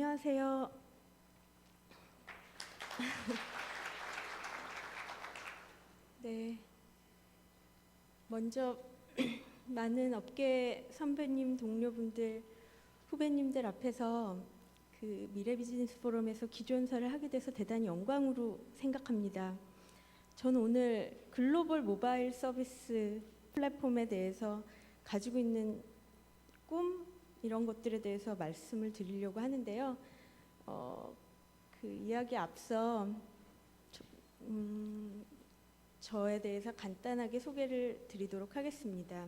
안녕하세요. 네, 먼저 많은 업계 선배님, 동료분들, 후배님들 앞에서 그 미래 비즈니스 포럼에서 기조연설을 하게 돼서 대단히 영광으로 생각합니다. 저는 오늘 글로벌 모바일 서비스 플랫폼에 대해서 가지고 있는 꿈 이런 것들에 대해서 말씀을 드리려고 하는데요. 그 이야기 앞서 저에 대해서 간단하게 소개를 드리도록 하겠습니다.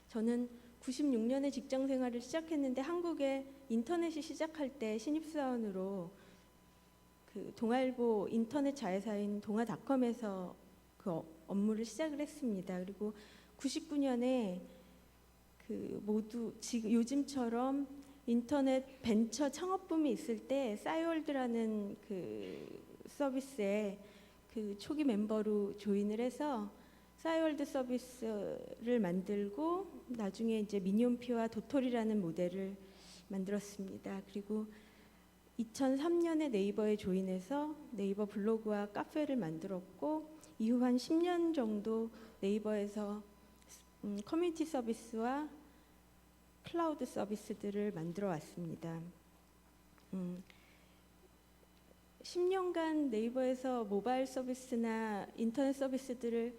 저는 96년에 직장 생활을 시작했는데 한국에 인터넷이 시작할 때 신입사원으로 그 동아일보 인터넷 자회사인 동아닷컴에서 그 업무를 시작을 했습니다. 그리고 99년에 그 모두 지금 요즘처럼 인터넷 벤처 창업붐이 있을 때 싸이월드라는 그 서비스에 그 초기 멤버로 조인을 해서 싸이월드 서비스를 만들고 나중에 이제 미니홈피와 도토리라는 모델을 만들었습니다. 그리고 2003년에 네이버에 조인해서 네이버 블로그와 카페를 만들었고 이후 한 10년 정도 네이버에서 커뮤니티 서비스와 클라우드 서비스들을 만들어 왔습니다. 10년간 네이버에서 모바일 서비스나 인터넷 서비스들을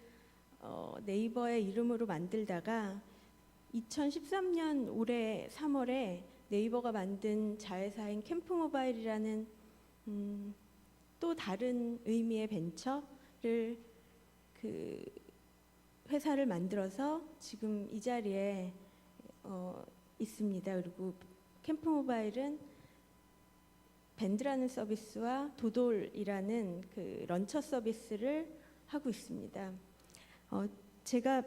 네이버의 이름으로 만들다가 2013년 올해 3월에 네이버가 만든 자회사인 캠프모바일이라는 또 다른 의미의 벤처를 그 회사를 만들어서 지금 이 자리에 있습니다. 그리고 캠프모바일은 밴드라는 서비스와 도돌이라는 그 런처 서비스를 하고 있습니다. 제가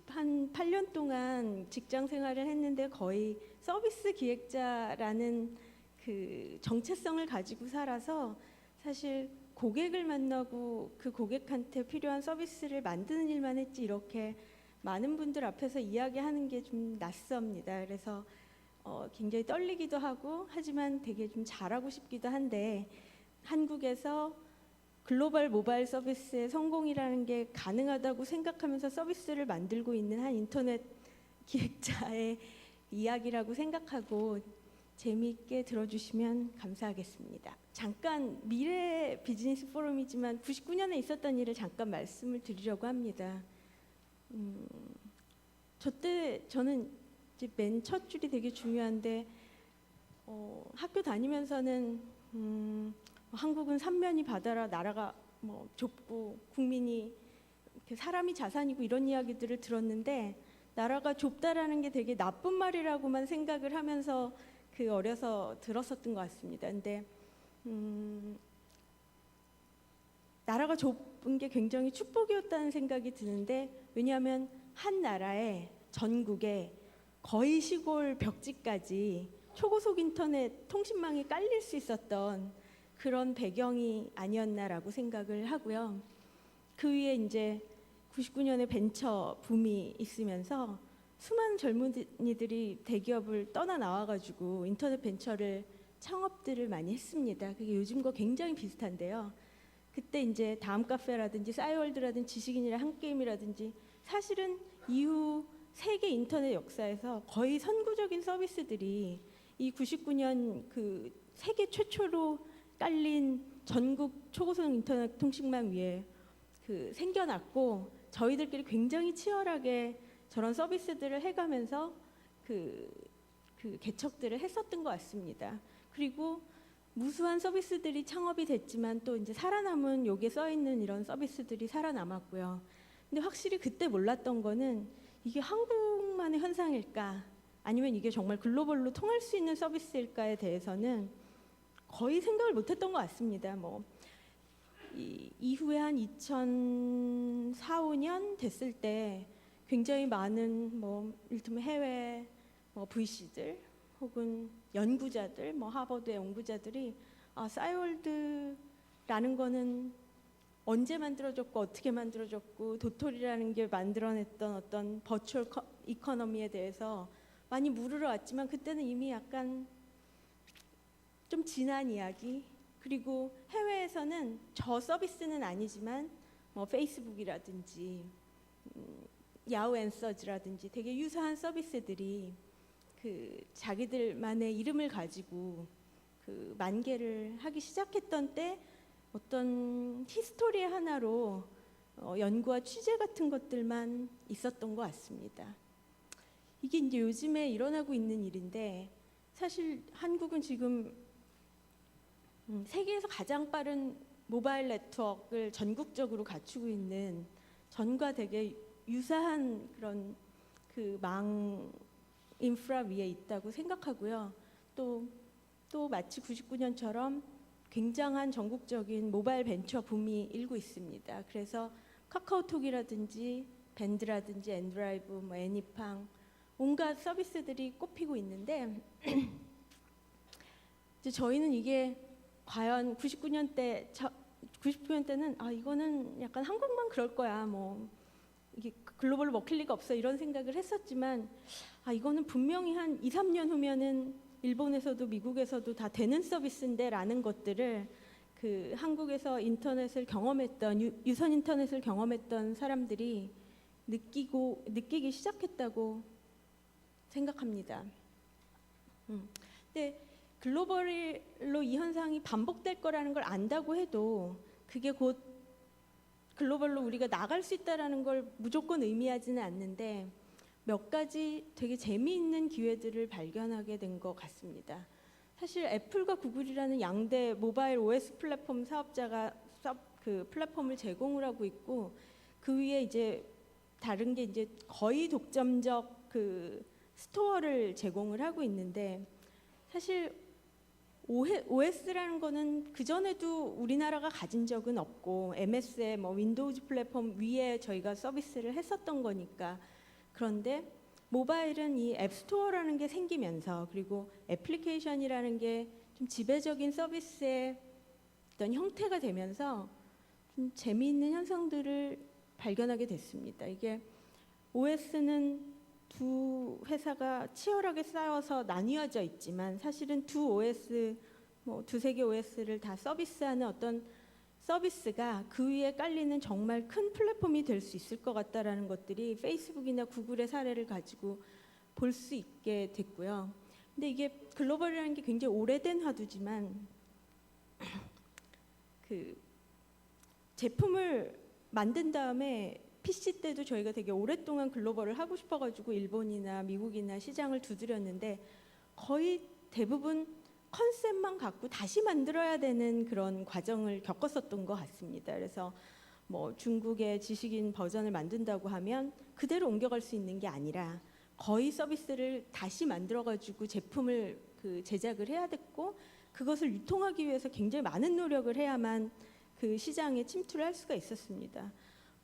한 8년 동안 직장 생활을 했는데 거의 서비스 기획자라는 그 정체성을 가지고 살아서 사실 고객을 만나고 그 고객한테 필요한 서비스를 만드는 일만 했지 이렇게 많은 분들 앞에서 이야기하는 게 좀 낯섭니다. 그래서 굉장히 떨리기도 하고 하지만 되게 좀 잘하고 싶기도 한데 한국에서 글로벌 모바일 서비스의 성공이라는 게 가능하다고 생각하면서 서비스를 만들고 있는 한 인터넷 기획자의 이야기라고 생각하고 재미있게 들어주시면 감사하겠습니다. 잠깐 미래 비즈니스 포럼이지만 99년에 있었던 일을 잠깐 말씀을 드리려고 합니다. 저는 이제 맨 첫 줄이 되게 중요한데 학교 다니면서는 한국은 삼면이 바다라 나라가 뭐 좁고 국민이 사람이 자산이고 이런 이야기들을 들었는데 나라가 좁다라는 게 되게 나쁜 말이라고만 생각을 하면서 그 어려서 들었었던 것 같습니다. 근데 나라가 좁은 게 굉장히 축복이었다는 생각이 드는데 왜냐하면 한 나라에 전국에 거의 시골 벽지까지 초고속 인터넷 통신망이 깔릴 수 있었던 그런 배경이 아니었나라고 생각을 하고요. 그 위에 이제 99년에 벤처 붐이 있으면서 수많은 젊은이들이 대기업을 떠나 나와가지고 인터넷 벤처를 창업들을 많이 했습니다. 그게 요즘과 굉장히 비슷한데요. 그때 이제 다음 카페라든지 싸이월드라든지 지식인이랑 한게임이라든지 사실은 이후 세계 인터넷 역사에서 거의 선구적인 서비스들이 이 99년 그 세계 최초로 깔린 전국 초고속 인터넷 통신망 위에 그 생겨났고 저희들끼리 굉장히 치열하게 저런 서비스들을 해가면서 그 개척들을 했었던 것 같습니다. 그리고 무수한 서비스들이 창업이 됐지만 또 이제 살아남은 여기에 써 있는 이런 서비스들이 살아남았고요. 근데 확실히 그때 몰랐던 거는 이게 한국만의 현상일까 아니면 이게 정말 글로벌로 통할 수 있는 서비스일까에 대해서는 거의 생각을 못했던 것 같습니다. 이후에 한 2004, 5년 됐을 때 굉장히 많은 이를테면 해외 VC들 혹은 연구자들 하버드의 연구자들이 싸이월드라는 거는 언제 만들어졌고 어떻게 만들어졌고 도토리라는 게 만들어냈던 어떤 버추얼 이코노미에 대해서 많이 물으러 왔지만 그때는 이미 약간 좀 진한 이야기, 그리고 해외에서는 저 서비스는 아니지만 뭐 페이스북이라든지 야후 앤서즈라든지 되게 유사한 서비스들이 그 자기들만의 이름을 가지고 그 만개를 하기 시작했던 때 어떤 히스토리의 하나로 연구와 취재 같은 것들만 있었던 것 같습니다. 이게 이제 요즘에 일어나고 있는 일인데, 사실 한국은 지금 세계에서 가장 빠른 모바일 네트워크를 전국적으로 갖추고 있는, 전과 되게 유사한 그런 그 망 인프라 위에 있다고 생각하고요. 또 마치 99년처럼 굉장한 전국적인 모바일 벤처 붐이 일고 있습니다. 그래서 카카오톡이라든지 밴드라든지 엔드라이브, 뭐 애니팡, 온갖 서비스들이 꼽히고 있는데 이제 저희는 이게 과연 99년대는 이거는 약간 한국만 그럴 거야, 뭐 이게 글로벌로 먹힐 리가 없어, 이런 생각을 했었지만 이거는 분명히 한 2, 3년 후면은 일본에서도 미국에서도 다 되는 서비스인데 라는 것들을 그 한국에서 인터넷을 경험했던, 유선 인터넷을 경험했던 사람들이 느끼기 시작했다고 생각합니다. 근데 글로벌로 이 현상이 반복될 거라는 걸 안다고 해도 그게 곧 글로벌로 우리가 나갈 수 있다라는 걸 무조건 의미하지는 않는데, 몇 가지 되게 재미있는 기회들을 발견하게 된 것 같습니다. 사실 애플과 구글이라는 양대 모바일 OS 플랫폼 사업자가 그 플랫폼을 제공을 하고 있고, 그 위에 이제 다른 게 이제 거의 독점적 그 스토어를 제공을 하고 있는데, 사실 OS라는 거는 그 전에도 우리나라가 가진 적은 없고 MS의 뭐 윈도우즈 플랫폼 위에 저희가 서비스를 했었던 거니까. 그런데 모바일은 이 앱스토어라는 게 생기면서, 그리고 애플리케이션이라는 게 좀 지배적인 서비스의 어떤 형태가 되면서 좀 재미있는 현상들을 발견하게 됐습니다. 이게 OS는 두 회사가 치열하게 싸워서 나뉘어져 있지만, 사실은 두 OS, 뭐 두세 개 OS를 다 서비스하는 어떤 서비스가 그 위에 깔리는 정말 큰 플랫폼이 될 수 있을 것 같다라는 것들이 페이스북이나 구글의 사례를 가지고 볼 수 있게 됐고요. 근데 이게 글로벌이라는 게 굉장히 오래된 화두지만 그 제품을 만든 다음에 PC 때도 저희가 되게 오랫동안 글로벌을 하고 싶어가지고 일본이나 미국이나 시장을 두드렸는데, 거의 대부분 컨셉만 갖고 다시 만들어야 되는 그런 과정을 겪었었던 것 같습니다. 그래서 뭐 중국의 지식인 버전을 만든다고 하면 그대로 옮겨갈 수 있는 게 아니라 거의 서비스를 다시 만들어가지고 제품을 그 제작을 해야 됐고, 그것을 유통하기 위해서 굉장히 많은 노력을 해야만 그 시장에 침투를 할 수가 있었습니다.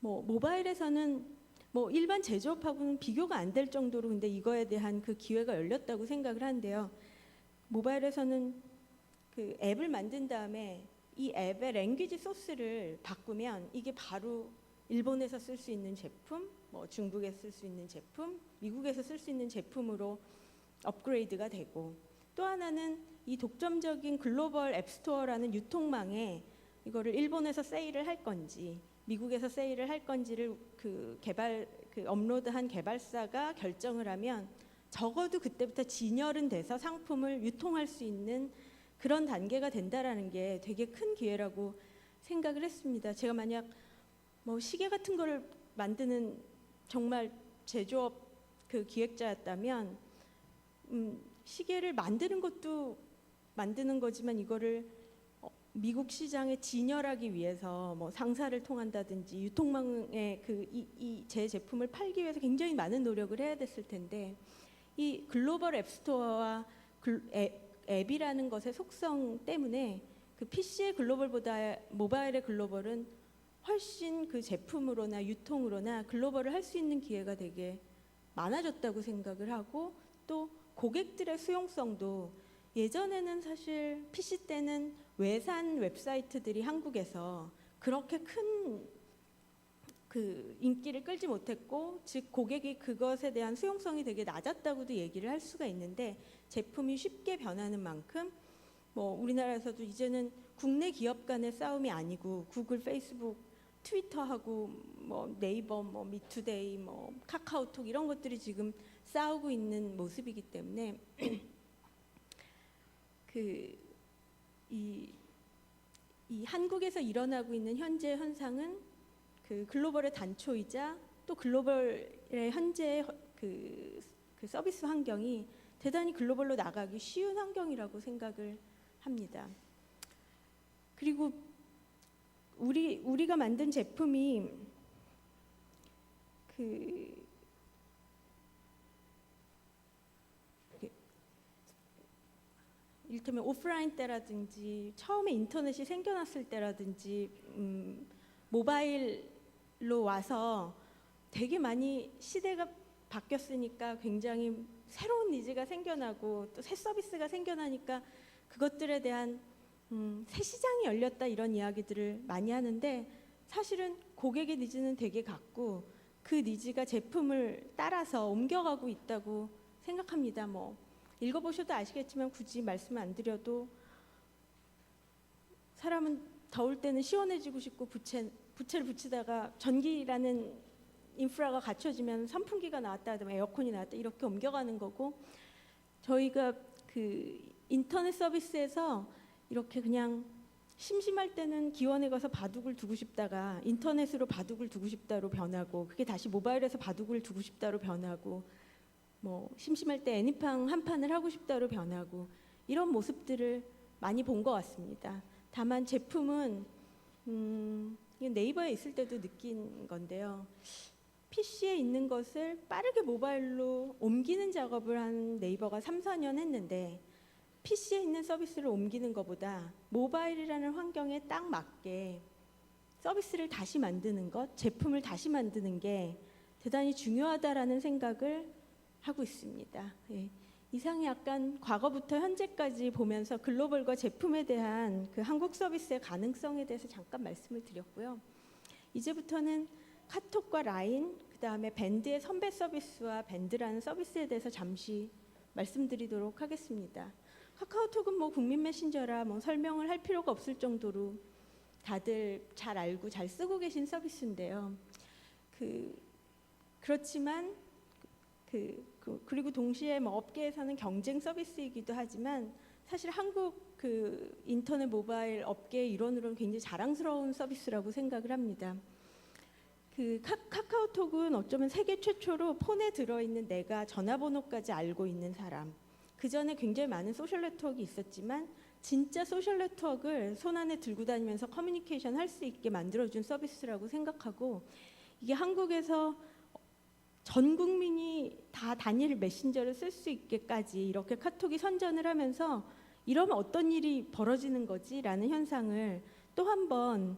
뭐 모바일에서는 뭐 일반 제조업하고는 비교가 안 될 정도로 근데 이거에 대한 그 기회가 열렸다고 생각을 하는데요. 모바일에서는 그 앱을 만든 다음에 이 앱의 랭귀지 소스를 바꾸면 이게 바로 일본에서 쓸 수 있는 제품, 뭐 중국에서 쓸 수 있는 제품, 미국에서 쓸 수 있는 제품으로 업그레이드가 되고, 또 하나는 이 독점적인 글로벌 앱스토어라는 유통망에 이거를 일본에서 세일을 할 건지 미국에서 세일을 할 건지를 그 업로드한 개발사가 결정을 하면 적어도 그때부터 진열은 돼서 상품을 유통할 수 있는 그런 단계가 된다라는 게 되게 큰 기회라고 생각을 했습니다. 제가 만약 뭐 시계 같은 거를 만드는 정말 제조업 그 기획자였다면 시계를 만드는 것도 만드는 거지만 이거를 미국 시장에 진열하기 위해서 뭐 상사를 통한다든지 유통망에 제 제품을 팔기 위해서 굉장히 많은 노력을 해야 됐을 텐데, 이 글로벌 앱스토어와 앱이라는 것의 속성 때문에 그 PC의 글로벌보다 모바일의 글로벌은 훨씬 그 제품으로나 유통으로나 글로벌을 할 수 있는 기회가 되게 많아졌다고 생각을 하고, 또 고객들의 수용성도 예전에는 사실 PC 때는 외산 웹사이트들이 한국에서 그렇게 큰 그 인기를 끌지 못했고, 즉 고객이 그것에 대한 수용성이 되게 낮았다고도 얘기를 할 수가 있는데, 제품이 쉽게 변하는 만큼 뭐 우리나라에서도 이제는 국내 기업 간의 싸움이 아니고 구글, 페이스북, 트위터하고 뭐 네이버, 뭐 미투데이, 뭐 카카오톡 이런 것들이 지금 싸우고 있는 모습이기 때문에 이 한국에서 일어나고 있는 현재 현상은 그 글로벌의 단초이자 또 글로벌의 현재 그 서비스 환경이 대단히 글로벌로 나가기 쉬운 환경이라고 생각을 합니다. 그리고 우리가 만든 제품이 이를테면 오프라인 때라든지 처음에 인터넷이 생겨났을 때라든지 모바일로 와서 되게 많이 시대가 바뀌었으니까 굉장히 새로운 니즈가 생겨나고 또 새 서비스가 생겨나니까 그것들에 대한 새 시장이 열렸다 이런 이야기들을 많이 하는데 사실은 고객의 니즈는 되게 같고 그 니즈가 제품을 따라서 옮겨가고 있다고 생각합니다. 뭐 읽어보셔도 아시겠지만 굳이 말씀 안 드려도 사람은 더울 때는 시원해지고 싶고 부채를 붙이다가 전기라는 인프라가 갖춰지면 선풍기가 나왔다 하더라도 에어컨이 나왔다 이렇게 옮겨가는 거고 저희가 그 인터넷 서비스에서 이렇게 그냥 심심할 때는 기원에 가서 바둑을 두고 싶다가 인터넷으로 바둑을 두고 싶다로 변하고 그게 다시 모바일에서 바둑을 두고 싶다로 변하고 뭐 심심할 때 애니팡 한 판을 하고 싶다로 변하고 이런 모습들을 많이 본 것 같습니다. 다만 제품은 네이버에 있을 때도 느낀 건데요. PC에 있는 것을 빠르게 모바일로 옮기는 작업을 한 네이버가 3, 4년 했는데 PC에 있는 서비스를 옮기는 것보다 모바일이라는 환경에 딱 맞게 서비스를 다시 만드는 것, 제품을 다시 만드는 게 대단히 중요하다라는 생각을 하고 있습니다. 예. 이상이 약간 과거부터 현재까지 보면서 글로벌과 제품에 대한 그 한국 서비스의 가능성에 대해서 잠깐 말씀을 드렸고요. 이제부터는 카톡과 라인, 그 다음에 밴드의 선배 서비스와 밴드라는 서비스에 대해서 잠시 말씀드리도록 하겠습니다. 카카오톡은 뭐 국민 메신저라 뭐 설명을 할 필요가 없을 정도로 다들 잘 알고 잘 쓰고 계신 서비스인데요. 그렇지만 그리고 동시에 뭐 업계에서는 경쟁 서비스이기도 하지만 사실 한국 그 인터넷 모바일 업계의 일원으로는 굉장히 자랑스러운 서비스라고 생각을 합니다. 카카오톡은 어쩌면 세계 최초로 폰에 들어있는 내가 전화번호까지 알고 있는 사람. 그 전에 굉장히 많은 소셜 네트워크가 있었지만 진짜 소셜 네트워크를 손 안에 들고 다니면서 커뮤니케이션 할 수 있게 만들어준 서비스라고 생각하고 이게 한국에서 전 국민이 다 단일 메신저를 쓸 수 있게까지 이렇게 카톡이 선전을 하면서 이러면 어떤 일이 벌어지는 거지라는 현상을 또 한 번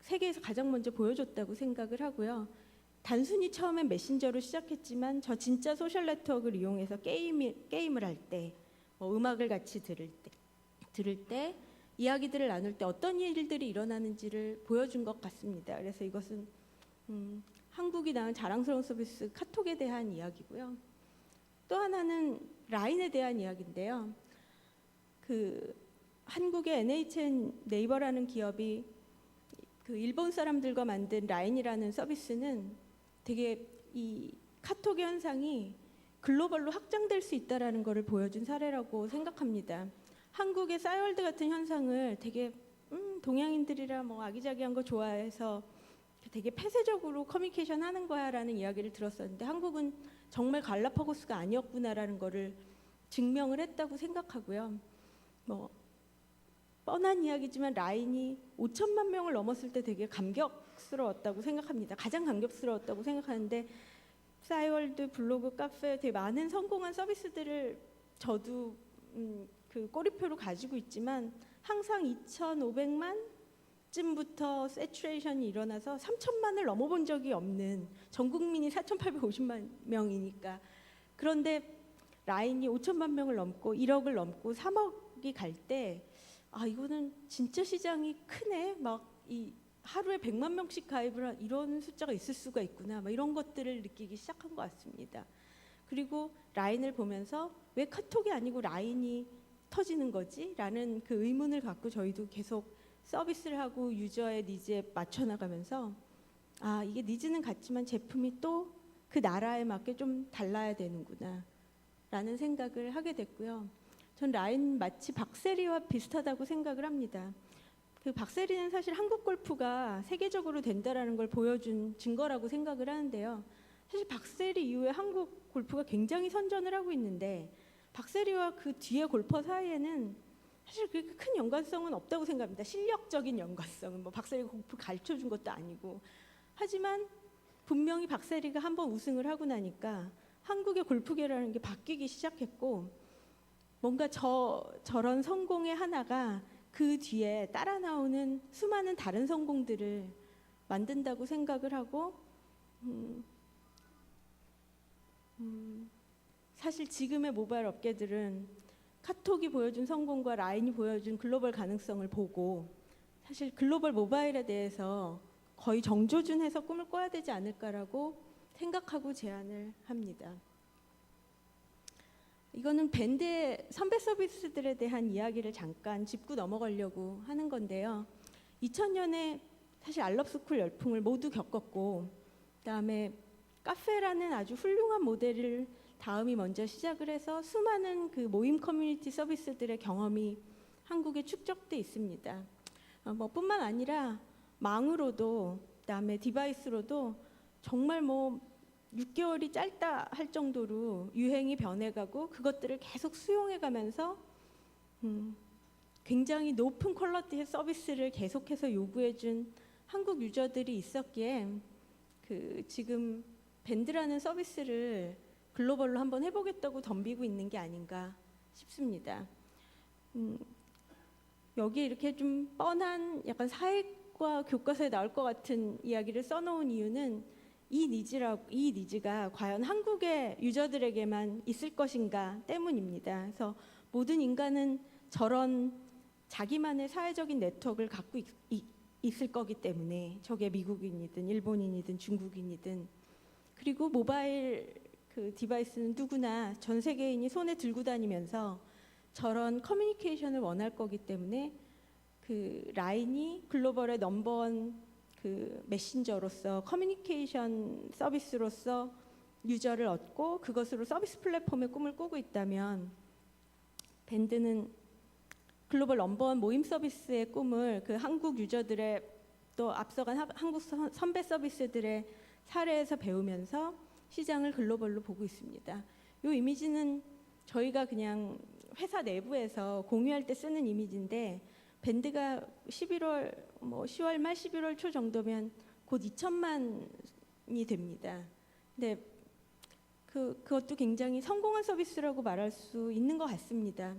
세계에서 가장 먼저 보여줬다고 생각을 하고요. 단순히 처음엔 메신저로 시작했지만 저 진짜 소셜 네트워크를 이용해서 게임을 할 때, 뭐 음악을 같이 들을 때, 이야기들을 나눌 때 어떤 일들이 일어나는지를 보여준 것 같습니다. 그래서 이것은 한국이 낳은 자랑스러운 서비스 카톡에 대한 이야기고요. 또 하나는 라인에 대한 이야기인데요. 한국의 NHN 네이버라는 기업이 일본 사람들과 만든 라인이라는 서비스는 되게 이 카톡의 현상이 글로벌로 확장될 수 있다는 것을 보여준 사례라고 생각합니다. 한국의 싸이월드 같은 현상을 되게 동양인들이라 뭐 아기자기한 거 좋아해서 되게 폐쇄적으로 커뮤니케이션 하는 거야라는 이야기를 들었었는데 한국은 정말 갈라파고스가 아니었구나라는 거를 증명을 했다고 생각하고요. 뭐 뻔한 이야기지만 라인이 5천만 명을 넘었을 때 되게 감격스러웠다고 생각합니다. 가장 감격스러웠다고 생각하는데 싸이월드, 블로그, 카페 되게 많은 성공한 서비스들을 저도 꼬리표로 가지고 있지만 항상 2,500만 쯤부터 세츄레이션이 일어나서 3천만을 넘어본 적이 없는 전 국민이 4,850만 명이니까 그런데 라인이 5천만 명을 넘고 1억을 넘고 3억이 갈 때 이거는 진짜 시장이 크네 막 이 하루에 100만 명씩 가입을 한 이런 숫자가 있을 수가 있구나 막 이런 것들을 느끼기 시작한 것 같습니다. 그리고 라인을 보면서 왜 카톡이 아니고 라인이 터지는 거지? 라는 그 의문을 갖고 저희도 계속 서비스를 하고 유저의 니즈에 맞춰 나가면서 이게 니즈는 같지만 제품이 또 그 나라에 맞게 좀 달라야 되는구나 라는 생각을 하게 됐고요. 전 라인 마치 박세리와 비슷하다고 생각을 합니다. 그 박세리는 사실 한국 골프가 세계적으로 된다라는 걸 보여준 증거라고 생각을 하는데요. 사실 박세리 이후에 한국 골프가 굉장히 선전을 하고 있는데 박세리와 그 뒤에 골퍼 사이에는 사실 그렇게 큰 연관성은 없다고 생각합니다. 실력적인 연관성은 뭐 박세리가 골프 가르쳐준 것도 아니고. 하지만 분명히 박세리가 한번 우승을 하고 나니까 한국의 골프계라는 게 바뀌기 시작했고 뭔가 저런 성공의 하나가 그 뒤에 따라 나오는 수많은 다른 성공들을 만든다고 생각을 하고 사실 지금의 모바일 업계들은 카톡이 보여준 성공과 라인이 보여준 글로벌 가능성을 보고 사실 글로벌 모바일에 대해서 거의 정조준해서 꿈을 꿔야 되지 않을까라고 생각하고 제안을 합니다. 이거는 밴드의 선배 서비스들에 대한 이야기를 잠깐 짚고 넘어가려고 하는 건데요. 2000년에 사실 알럽스쿨 열풍을 모두 겪었고 그다음에 카페라는 아주 훌륭한 모델을 다음이 먼저 시작을 해서 수많은 그 모임 커뮤니티 서비스들의 경험이 한국에 축적돼 있습니다. 뿐만 아니라 망으로도 그다음에 디바이스로도 정말 6개월이 짧다 할 정도로 유행이 변해가고 그것들을 계속 수용해가면서 굉장히 높은 퀄리티의 서비스를 계속해서 요구해준 한국 유저들이 있었기에 지금 밴드라는 서비스를 글로벌로 한번 해보겠다고 덤비고 있는 게 아닌가 싶습니다. 여기에 이렇게 좀 뻔한 약간 사회과 교과서에 나올 것 같은 이야기를 써놓은 이유는 이 니즈가 과연 한국의 유저들에게만 있을 것인가 때문입니다. 그래서 모든 인간은 저런 자기만의 사회적인 네트워크를 갖고 있을 거기 때문에 저게 미국인이든 일본인이든 중국인이든 그리고 모바일 그 디바이스는 누구나 전 세계인이 손에 들고 다니면서 저런 커뮤니케이션을 원할 거기 때문에 그 라인이 글로벌의 넘버원 그 메신저로서 커뮤니케이션 서비스로서 유저를 얻고 그것으로 서비스 플랫폼의 꿈을 꾸고 있다면 밴드는 글로벌 넘버원 모임 서비스의 꿈을 그 한국 유저들의 또 앞서간 한국 선배 서비스들의 사례에서 배우면서 시장을 글로벌로 보고 있습니다. 이 이미지는 저희가 그냥 회사 내부에서 공유할 때 쓰는 이미지인데 밴드가 10월 말 11월 초 정도면 곧 2천만이 됩니다. 근데 그것도 굉장히 성공한 서비스라고 말할 수 있는 것 같습니다.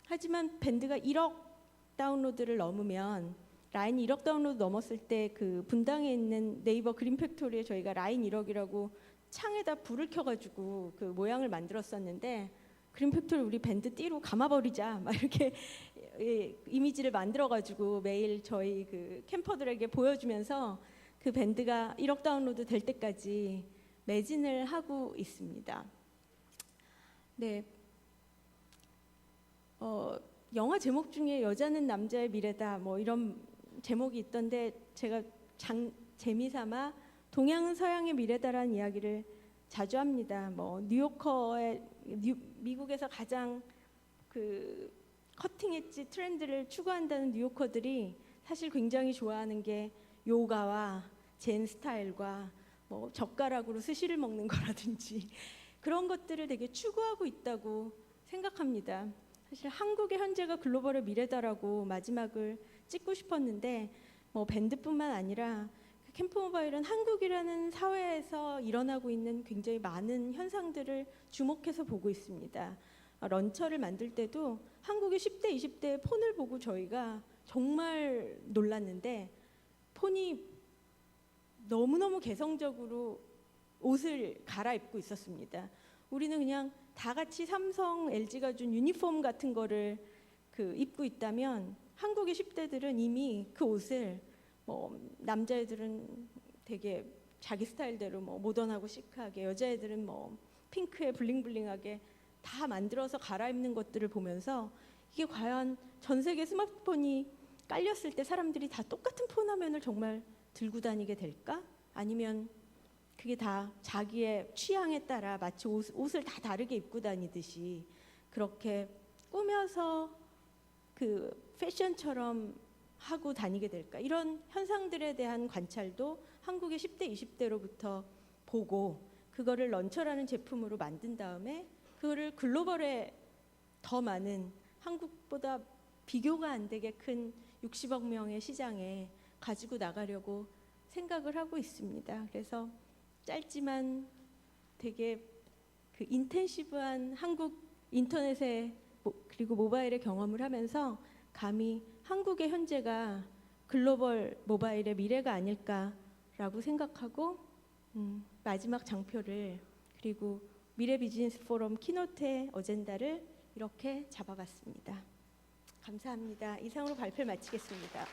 하지만 밴드가 1억 다운로드를 넘으면 라인 1억 다운로드 넘었을 때 그 분당에 있는 네이버 그린 팩토리에 저희가 라인 1억이라고 창에다 불을 켜가지고 그 모양을 만들었었는데 그린 팩토리 우리 밴드 띠로 감아버리자 막 이렇게 이미지를 만들어가지고 매일 저희 그 캠퍼들에게 보여주면서 그 밴드가 1억 다운로드 될 때까지 매진을 하고 있습니다. 네. 영화 제목 중에 여자는 남자의 미래다 뭐 이런 제목이 있던데 제가 재미삼아 동양은 서양의 미래다라는 이야기를 자주 합니다. 미국에서 가장 그 커팅 엣지 트렌드를 추구한다는 뉴요커들이 사실 굉장히 좋아하는 게 요가와 젠 스타일과 젓가락으로 스시를 먹는 거라든지 그런 것들을 되게 추구하고 있다고 생각합니다. 사실 한국의 현재가 글로벌의 미래다라고 마지막을 찍고 싶었는데 밴드뿐만 아니라 캠프 모바일은 한국이라는 사회에서 일어나고 있는 굉장히 많은 현상들을 주목해서 보고 있습니다. 런처를 만들 때도 한국의 10대, 20대의 폰을 보고 저희가 정말 놀랐는데 폰이 너무너무 개성적으로 옷을 갈아입고 있었습니다. 우리는 그냥 다 같이 삼성, LG가 준 유니폼 같은 거를 입고 있다면 한국의 10대들은 이미 그 옷을 남자애들은 되게 자기 스타일대로 모던하고 시크하게 여자애들은 핑크에 블링블링하게 다 만들어서 갈아입는 것들을 보면서 이게 과연 전 세계 스마트폰이 깔렸을 때 사람들이 다 똑같은 폰 화면을 정말 들고 다니게 될까? 아니면 그게 다 자기의 취향에 따라 마치 옷을 다 다르게 입고 다니듯이 그렇게 꾸며서 그 패션처럼 하고 다니게 될까? 이런 현상들에 대한 관찰도 한국의 10대, 20대로부터 보고 그거를 런처라는 제품으로 만든 다음에 그거를 글로벌에 더 많은 한국보다 비교가 안 되게 큰 60억 명의 시장에 가지고 나가려고 생각을 하고 있습니다. 그래서 짧지만 되게 그 인텐시브한 한국 인터넷의 그리고 모바일의 경험을 하면서 감히 한국의 현재가 글로벌 모바일의 미래가 아닐까라고 생각하고 마지막 장표를 그리고 미래 비즈니스 포럼 키노트의 어젠다를 이렇게 잡아봤습니다. 감사합니다. 이상으로 발표를 마치겠습니다.